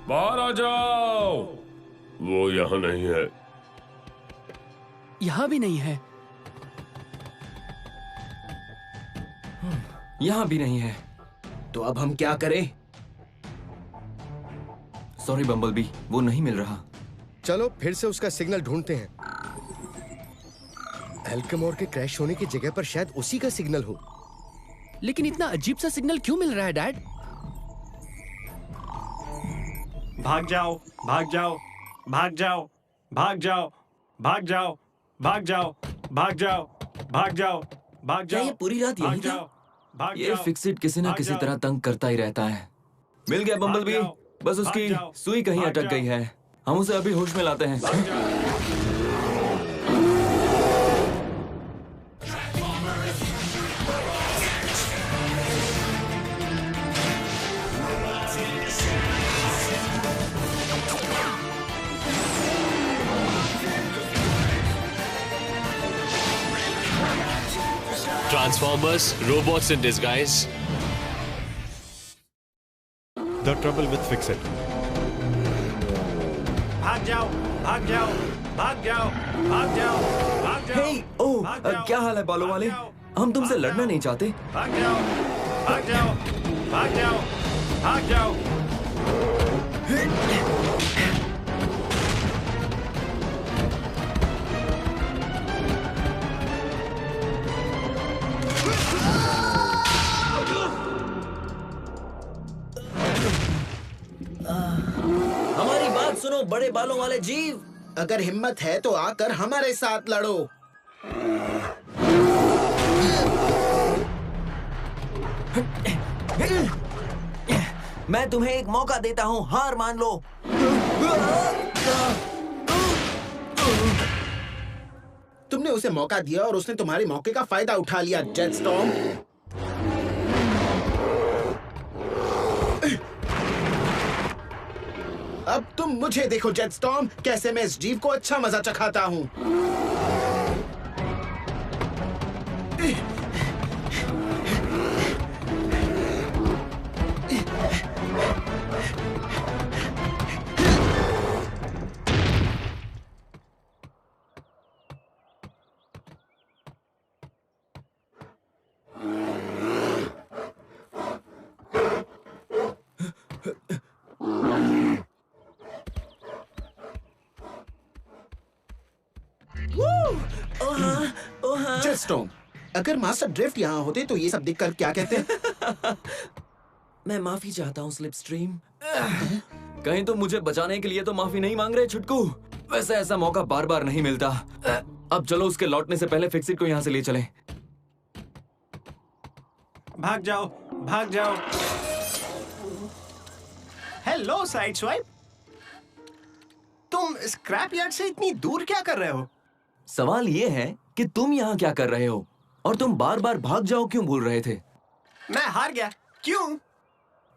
बाहर आ जाओ। वो यहाँ नहीं है। यहाँ भी नहीं है। यहाँ भी नहीं है। तो अब हम क्या करें? सॉरी बम्बलबी, वो नहीं मिल रहा। चलो फिर से उसका सिग्नल ढूंढते हैं। एल्केमोर के क्रैश होने की जगह पर शायद उसी का सिग्नल हो। लेकिन इतना अजीब सा सिग्नल क्यों मिल रहा है डैड? भाग जाओ, भाग जाओ, भाग जाओ, भाग जाओ, भाग जाओ, भाग जाओ, भाग जाओ, भाग जाओ, भाग क्या जाओ। ये पूरी रात यही था? भाग ये जाओ, फिक्सिट किसी न भाग किसी जाओ। तरह तंग करता ही रहता है। मिल गया बम्बलबी, जाओ, बस उसकी भाग जाओ, सुई कहीं भाग अटक जाओ। गई है। हम उसे अभी होश में लाते हैं। Transformers, robots in disguise. The trouble with Fix-It. भाग जाओ, भाग जाओ, भाग जाओ, भाग जाओ, भाग जाओ। हे, ओह, भाग जाओ, क्या हाल है बालों भाग वाले? जाओ, हम तुमसे भाग लड़ना जाओ, नहीं चाहते। भाग जाओ, भाग जाओ, भाग जाओ, भाग जाओ। हमारी बात सुनो बड़े बालों वाले जीव। अगर हिम्मत है तो आकर हमारे साथ लड़ो। मैं तुम्हें एक मौका देता हूँ, हार मान लो। तुमने उसे मौका दिया और उसने तुम्हारे मौके का फायदा उठा लिया, जेटस्टॉर्म। अब तुम मुझे देखो जेटस्टॉर्म, कैसे मैं इस जीव को अच्छा मजा चखाता हूँ। जेटस्टॉर्म, अगर मास्टर ड्रिफ्ट यहाँ होते तो ये सब देखकर क्या कहते? मैं माफी चाहता हूँ स्लिपस्ट्रीम। कहीं तो मुझे बचाने के लिए तो माफी नहीं मांग रहे छुटकू। वैसे ऐसा मौका बार बार नहीं मिलता। अब चलो उसके लौटने से पहले फिक्सिट को यहाँ से ले चलें। भाग जाओ, भाग जाओ। हेलो साइड स्वाइप, तुम स्क्रैप यार्ड से इतनी दूर क्या कर रहे हो? सवाल ये है कि तुम यहाँ क्या कर रहे हो और तुम बार बार भाग जाओ क्यों बोल रहे थे? मैं हार गया। क्यों?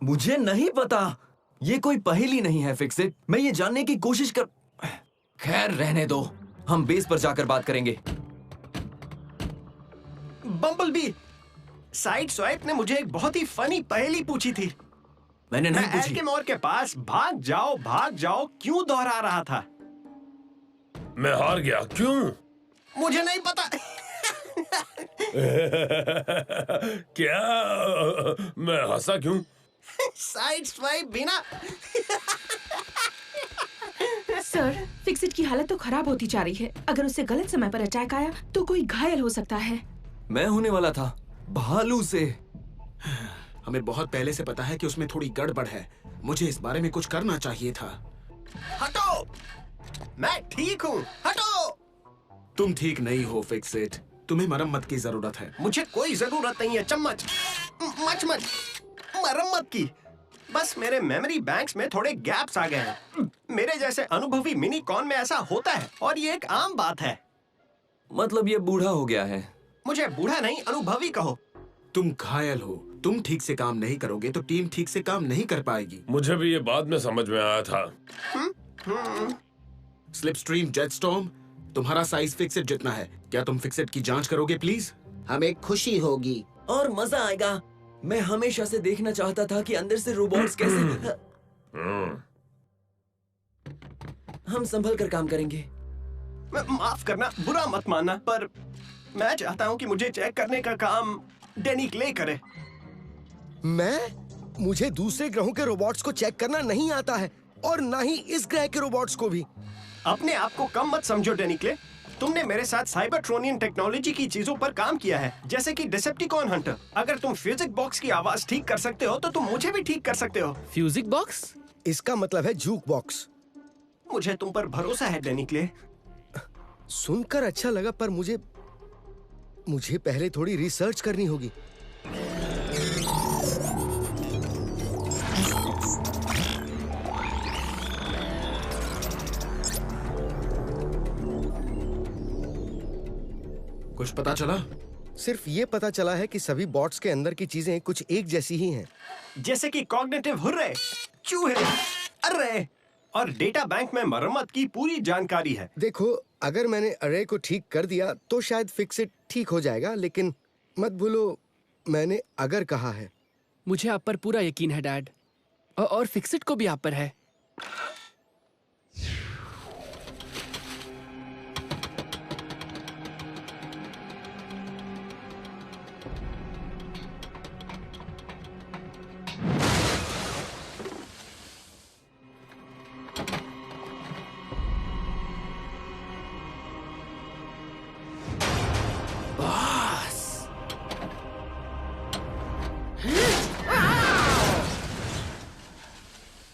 मुझे नहीं पता। ये कोई पहेली नहीं है फिक्सिट। मैं ये जानने की कोशिश कर। खैर रहने दो, हम बेस पर जाकर बात करेंगे। बम्बलबी, साइड स्वाइप ने मुझे एक बहुत ही फनी पहेली पूछी थी। मैंने नहीं मैं पूछी। एल्केमोर के पास भाग जाओ क्यों दोहरा रहा था? मैं हार गया। क्यों? मुझे नहीं पता। क्या? मैं हंसा क्यों? साइड स्वाइप बिना। सर, फिक्सिट की हालत तो खराब होती जा रही है। अगर उससे गलत समय पर अटैक आया तो कोई घायल हो सकता है। मैं होने वाला था भालू से। हमें बहुत पहले से पता है कि उसमें थोड़ी गड़बड़ है। मुझे इस बारे में कुछ करना चाहिए था। हटो, मैं ठीक हूँ। हटो। तुम ठीक नहीं हो फिक्सिट, तुम्हें मरम्मत की जरूरत है। मुझे कोई जरूरत नहीं है चम्मच मच मरम्मत की। बस मेरे मेमोरी बैंक्स में थोड़े गैप्स आ गए हैं। मेरे जैसे अनुभवी मिनी कॉन में ऐसा होता है और ये एक आम बात है। मतलब ये बूढ़ा हो गया है। मुझे बूढ़ा नहीं, अनुभवी कहो। तुम घायल हो। तुम ठीक से काम नहीं करोगे तो टीम ठीक से काम नहीं कर पाएगी। मुझे भी ये बाद में समझ में आया था। स्लिपस्ट्रीम, जेटस्टॉर्म, तुम्हारा साइज फिक्सिट जितना है। क्या तुम फिक्सिट की जांच करोगे प्लीज? हमें खुशी होगी और मजा आएगा। मैं हमेशा से देखना चाहता था कि अंदर से रोबोट्स कैसे। हम संभल कर काम करेंगे। माफ करना, बुरा मत मानना, पर मैं चाहता हूँ कि मुझे चेक करने का काम डैनी क्ले करे। मुझे दूसरे ग्रहों के रोबोट्स को चेक करना नहीं आता है, और ना ही इस ग्रह के रोबोट्स को भी। अपने आप को कम मत समझो डैनी क्ले। तुमने मेरे साथ साइबरट्रोनियन टेक्नोलॉजी की चीजों पर काम किया है, जैसे कि डिसेप्टिकॉन हंटर। अगर तुम फ्यूजिक बॉक्स की आवाज ठीक कर सकते हो तो तुम मुझे भी ठीक कर सकते हो। फ्यूजिक बॉक्स? इसका मतलब है जूक बॉक्स। मुझे तुम पर भरोसा है डैनी क्ले। सुनकर अच्छा लगा, पर मुझे पहले थोड़ी रिसर्च करनी होगी। कुछ पता चला? सिर्फ ये पता चला है कि सभी बॉट्स के अंदर की चीजें कुछ एक जैसी ही हैं। जैसे कि कॉग्निटिव हुर्रे, चूहे, अर्रे और डेटा बैंक में मरम्मत की पूरी जानकारी है। देखो, अगर मैंने अर्रे को ठीक कर दिया तो शायद फिक्स इट ठीक हो जाएगा, लेकिन मत भूलो मैंने अगर कहा है। मुझे आप पर पूरा यकीन है डैड, और फिक्सिट को भी आप पर है।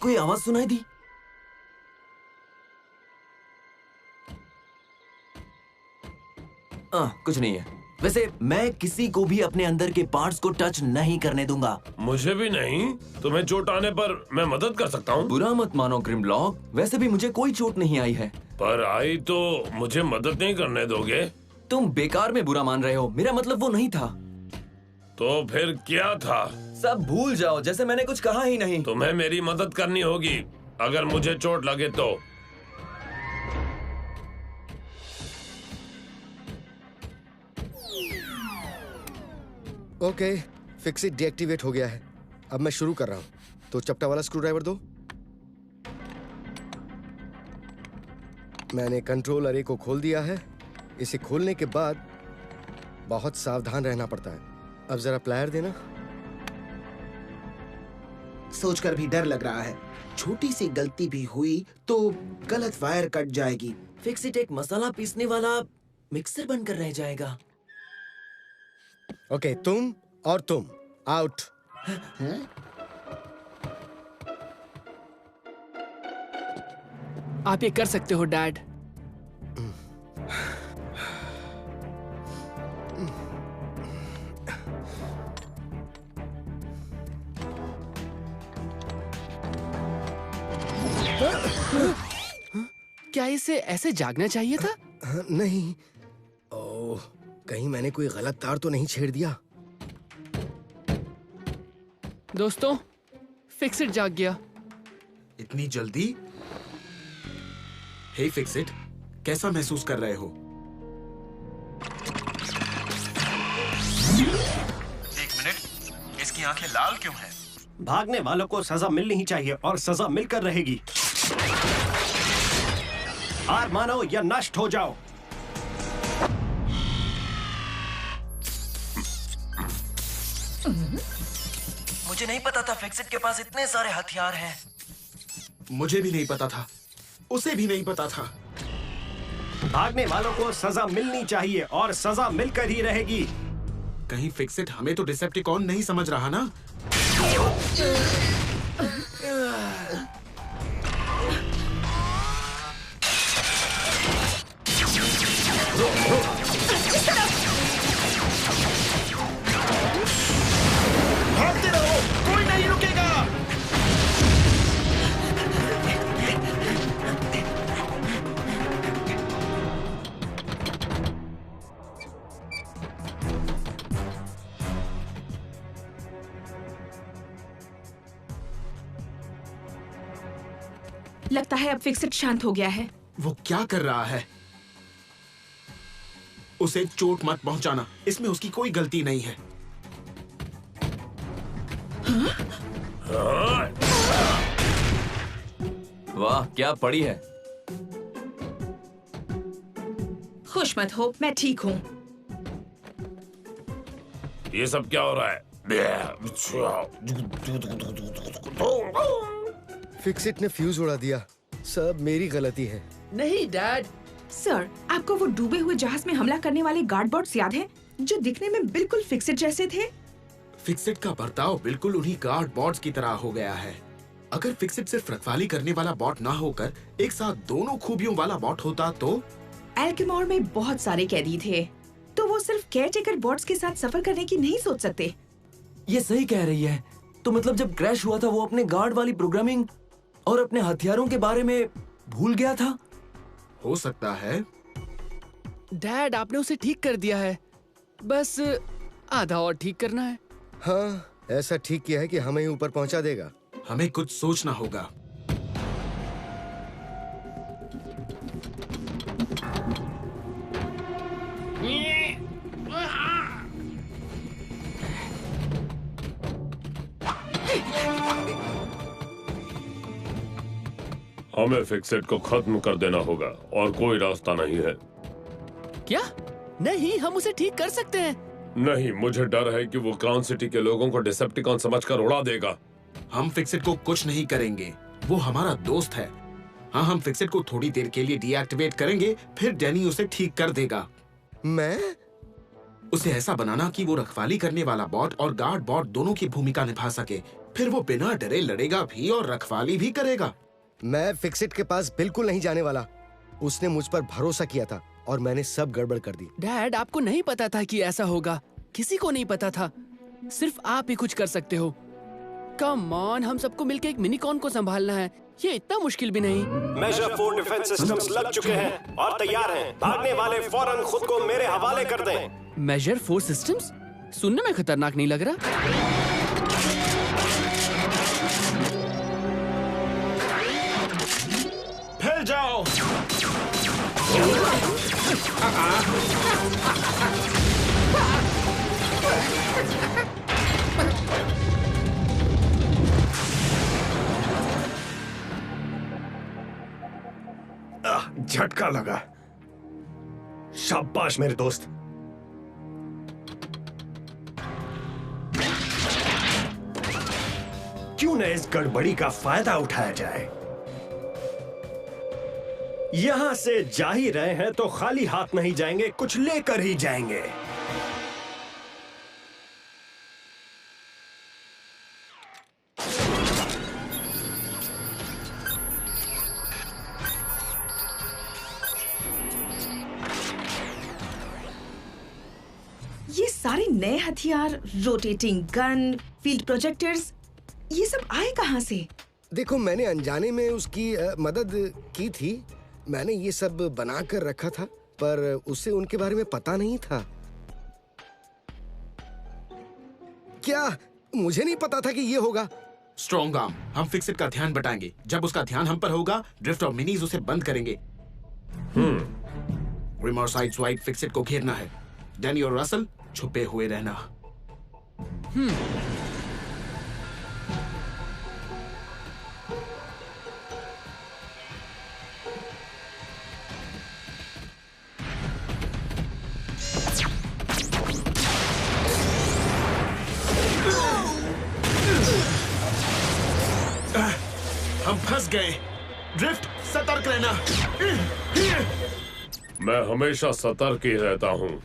कोई आवाज सुनाई दी? कुछ नहीं है। वैसे मैं किसी को भी अपने अंदर के पार्ट्स को टच नहीं करने दूंगा। मुझे भी नहीं। तुम्हें चोट आने पर मैं मदद कर सकता हूँ। बुरा मत मानो ग्रिमलॉक, वैसे भी मुझे कोई चोट नहीं आई है। पर आई तो मुझे मदद नहीं करने दोगे? तुम बेकार में बुरा मान रहे हो, मेरा मतलब वो नहीं था। तो फिर क्या था? सब भूल जाओ, जैसे मैंने कुछ कहा ही नहीं। तुम्हें मेरी मदद करनी होगी अगर मुझे चोट लगे तो। ओके, फिक्स इट डीएक्टिवेट हो गया है। अब मैं शुरू कर रहा हूँ, तो चपटा वाला स्क्रू ड्राइवर दो। मैंने कंट्रोल अरे को खोल दिया है। इसे खोलने के बाद बहुत सावधान रहना पड़ता है। अब जरा प्लायर देना। सोचकर भी डर लग रहा है, छोटी सी गलती भी हुई तो गलत वायर कट जाएगी। फिक्सिट एक मसाला पीसने वाला मिक्सर बनकर रह जाएगा। ओके, तुम और तुम आउट। आप ये कर सकते हो डैड। क्या इसे ऐसे जागना चाहिए था? नहीं। ओह, कहीं मैंने कोई गलत तार तो नहीं छेड़ दिया? दोस्तों, फिक्सिट जाग गया। इतनी जल्दी? हे फिक्सिट, कैसा महसूस कर रहे हो? एक मिनट, इसकी आंखें लाल क्यों हैं? भागने वालों को सजा मिलनी ही चाहिए, और सजा मिलकर रहेगी। हार मानो या नष्ट हो जाओ। मुझे नहीं पता था फिक्सिट के पास इतने सारे हथियार हैं। मुझे भी नहीं पता था, उसे भी नहीं पता था। भागने वालों को सजा मिलनी चाहिए, और सजा मिलकर ही रहेगी। कहीं फिक्सिट हमें तो डिसेप्टिकॉन नहीं समझ रहा ना? भागते रहो, कोई नहीं रुकेगा। लगता है अब फिक्सिट शांत हो गया है। वो क्या कर रहा है? उसे चोट मत पहुंचाना, इसमें उसकी कोई गलती नहीं है। वाह, क्या पड़ी है। खुश मत हो, मैं ठीक हूँ। ये सब क्या हो रहा है? फिक्सिट ने फ्यूज उड़ा दिया। सब मेरी गलती है। नहीं डैड। सर, आपको वो डूबे हुए जहाज में हमला करने वाले गार्ड बॉट्स याद हैं, जो दिखने में बिल्कुल फिक्सिट जैसे थे? फिक्सिट का बर्ताव बिल्कुल उन्हीं गार्ड बॉट्स की तरह हो गया है। अगर फिक्सिट सिर्फ रखवाली करने वाला बॉट ना होकर एक साथ दोनों खूबियों वाला बॉट होता तो एल्केमोर में बहुत सारे कैदी थे, तो वो सिर्फ केयरटेकर बॉट्स के साथ सफर करने की नहीं सोच सकते। ये सही कह रही है। तो मतलब जब क्रैश हुआ था वो अपने गार्ड वाली प्रोग्रामिंग और अपने हथियारों के बारे में भूल गया था। हो सकता है। डैड, आपने उसे ठीक कर दिया है, बस आधा और ठीक करना है। हाँ, ऐसा ठीक किया है कि हमें ही ऊपर पहुंचा देगा। हमें कुछ सोचना होगा। हमें फिक्सेट को खत्म कर देना होगा और कोई रास्ता नहीं है। क्या? नहीं, हम उसे ठीक कर सकते हैं। नहीं, मुझे डर है कि वो क्राउन सिटी के लोगों को डिसेप्टिकॉन समझकर उड़ा देगा। हम फिक्सिट को कुछ नहीं करेंगे, वो हमारा दोस्त है। हाँ, हम फिक्सिट को थोड़ी देर के लिए डीएक्टिवेट करेंगे, फिर डैनी उसे ठीक कर देगा। मैं? उसे ऐसा बनाना कि वो रखवाली करने वाला बॉट और गार्ड बॉट दोनों की भूमिका निभा सके। फिर वो बिना डरे लड़ेगा भी और रखवाली भी करेगा। मैं फिक्सिट के पास बिल्कुल नहीं जाने वाला। उसने मुझ पर भरोसा किया था और मैंने सब गड़बड़ कर दी। डैड, आपको नहीं पता था कि ऐसा होगा। किसी को नहीं पता था। सिर्फ आप ही कुछ कर सकते हो। कम ऑन, हम सबको मिलकर एक मिनीकॉन को संभालना है। ये इतना मुश्किल भी नहीं। मेजर 4 डिफेंस सिस्टम्स लग चुके हैं और तैयार हैं। भागने वाले फौरन खुद को मेरे हवाले कर दें। Major 4 systems? सुनने में खतरनाक नहीं लग रहा? फैल जाओ। झटका लगा। शाबाश मेरे दोस्त। क्यों न इस गड़बड़ी का फायदा उठाया जाए। यहां से जा ही रहे हैं तो खाली हाथ नहीं जाएंगे, कुछ लेकर ही जाएंगे। ये सारे नए हथियार, रोटेटिंग गन, फील्ड प्रोजेक्टर्स, ये सब आए कहां से? देखो, मैंने अनजाने में उसकी मदद की थी। मैंने ये सब बना कर रखा था, पर उसे उनके बारे में पता नहीं था। क्या मुझे नहीं पता था कि ये होगा? स्ट्रॉन्ग आर्म, हम फिक्सिट का ध्यान बटाएंगे। जब उसका ध्यान हम पर होगा, ड्रिफ्ट और मिनीज उसे बंद करेंगे। रिम और साइड स्वाइप फिक्सिट को घेरना है। डैनी और रसल छुपे हुए रहना। हम फंस गए। ड्रिफ्ट, सतर्क रहना। मैं हमेशा सतर्क ही रहता हूँ।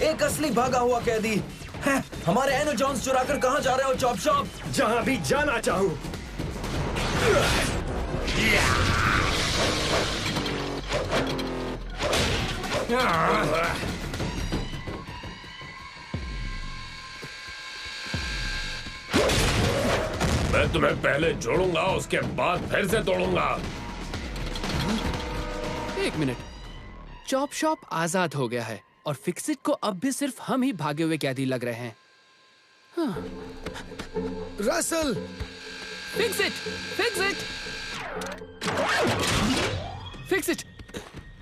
एक असली भागा हुआ कैदी है। हमारे एनो जॉन्स चुराकर कहाँ जा रहे हो चॉप शॉप? जहां भी जाना चाहूं। मैं तुम्हें पहले जोड़ूंगा, उसके बाद फिर से तोड़ूंगा। एक मिनट, चॉप शॉप आजाद हो गया है और फिक्सिट को अब भी सिर्फ हम ही भागे हुए कैदी लग रहे हैं। रसल! फिक्सिट! फिक्सिट! फिक्सिट!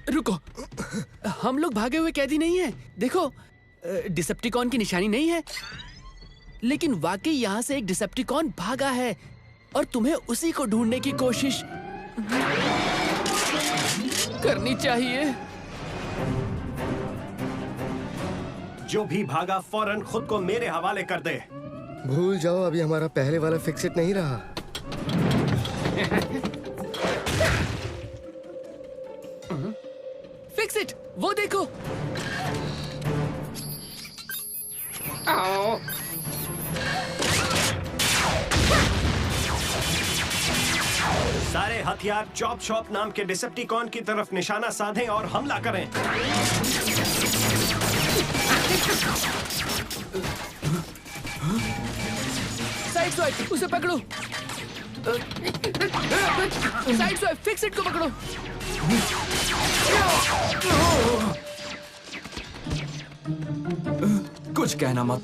रुको, हम लोग भागे हुए कैदी नहीं हैं। देखो, डिसेप्टिकॉन की निशानी नहीं है, लेकिन वाकई यहाँ से एक डिसेप्टिकॉन भागा है और तुम्हें उसी को ढूंढने की कोशिश करनी चाहिए। जो भी भागा फौरन खुद को मेरे हवाले कर दे। भूल जाओ, अभी हमारा पहले वाला फिक्सिट नहीं रहा। फिक्सिट, वो देखो। सारे हथियार चॉप शॉप नाम के डिसेप्टिकॉन की तरफ निशाना साधें और हमला करें। साइड स्वाइप, उसे पकड़ो। साइड स्वाइप, फिक्सिट को पकड़ो। कुछ कहना मत।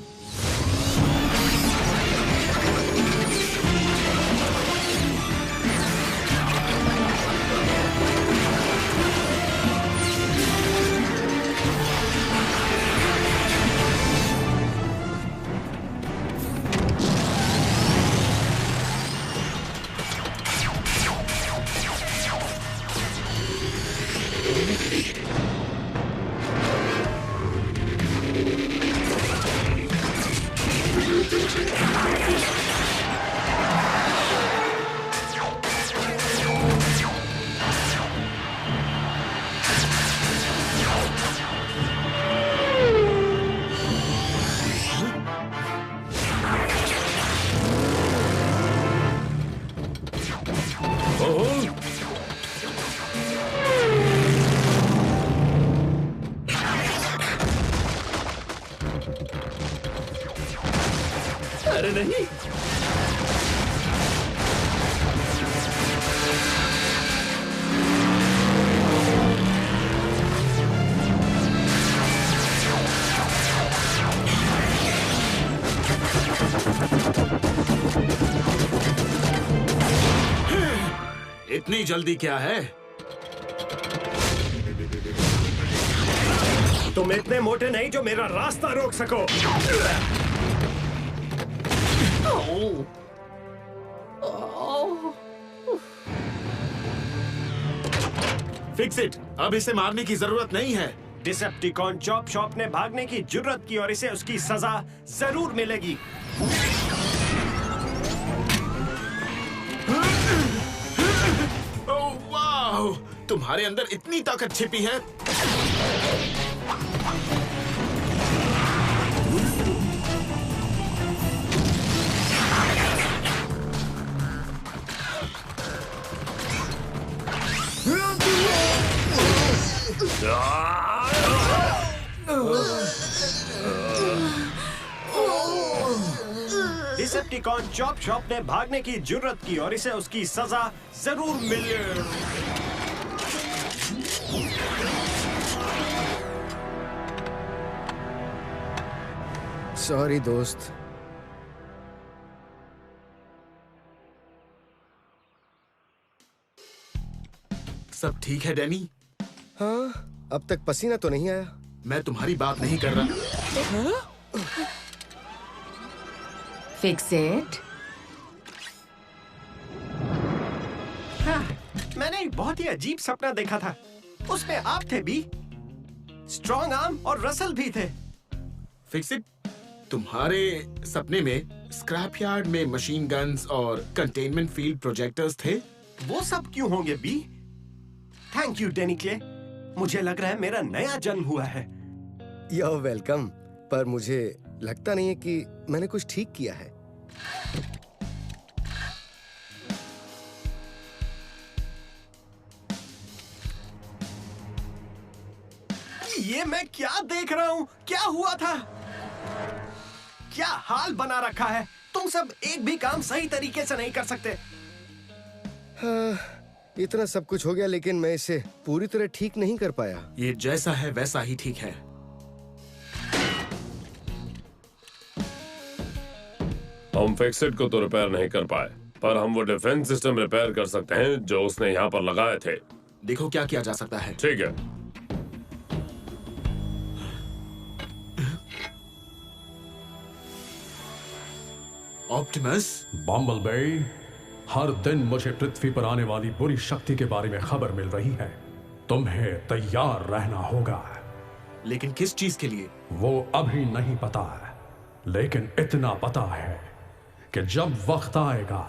अरे नहीं, इतनी जल्दी क्या है? तुम इतने मोटे नहीं जो मेरा रास्ता रोक सको। फिक्स इट, अब इसे मारने की जरूरत नहीं है। डिसेप्टिकॉन चॉप शॉप ने भागने की जुर्रत की और इसे उसकी सजा जरूर मिलेगी। ओह वाह, तुम्हारे अंदर इतनी ताकत छिपी है। डिसेप्टिकॉन चॉप शॉप ने भागने की जुर्रत की और इसे उसकी सजा जरूर मिले। सॉरी दोस्त। सब ठीक है डैनी? हाँ, अब तक पसीना तो नहीं आया। मैं तुम्हारी बात नहीं कर रहा। Fix it. हाँ, मैंने एक बहुत ही अजीब सपना देखा था। उसमें आप थे भी, स्ट्रॉन्ग आर्म और रसल भी थे। फिक्स इट, तुम्हारे सपने में स्क्रैप यार्ड में मशीन गन्स और कंटेनमेंट फील्ड प्रोजेक्टर्स थे। वो सब क्यों होंगे Bee? Thank you Danny Clay. मुझे लग रहा है मेरा नया जन्म हुआ है। You are welcome. पर मुझे लगता नहीं है कि मैंने कुछ ठीक किया है। ये मैं क्या देख रहा हूँ? क्या हुआ था? क्या हाल बना रखा है? तुम सब एक भी काम सही तरीके से नहीं कर सकते। हाँ, इतना सब कुछ हो गया लेकिन मैं इसे पूरी तरह ठीक नहीं कर पाया। ये जैसा है वैसा ही ठीक है। हम फिक्सिट को तो रिपेयर नहीं कर पाए, पर हम वो डिफेंस सिस्टम रिपेयर कर सकते हैं जो उसने यहाँ पर लगाए थे। देखो क्या किया जा सकता है। ठीक है। ऑप्टिमस। बम्बलबी, हर दिन मुझे पृथ्वी पर आने वाली बुरी शक्ति के बारे में खबर मिल रही है। तुम्हें तैयार रहना होगा। लेकिन किस चीज के लिए? वो अभी नहीं पता है, लेकिन इतना पता है कि जब वक्त आएगा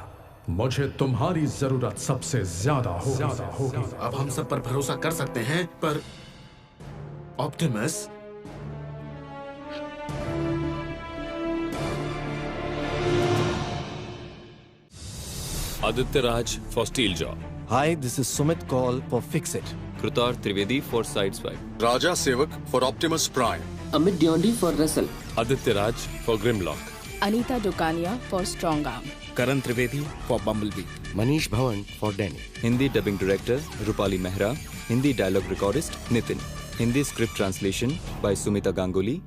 मुझे तुम्हारी जरूरत सबसे ज्यादा होगी। अब हम सब पर भरोसा कर सकते हैं, पर Optimus, Aditya Raj for Steel Jaw. Hi, this is Sumit Kaul for Fixit. Krutar Trivedi for Sideswipe. Raja Sevak for Optimus Prime. Amit Diondi for Russell. Aditya Raj for Grimlock. Anita Dukania for Strong Arm. Karan Trivedi for Bumblebee. Manish Bhawan for Danny. Hindi dubbing director Rupali Mehra. Hindi dialogue recordist Nitin. Hindi script translation by Sumita Ganguly.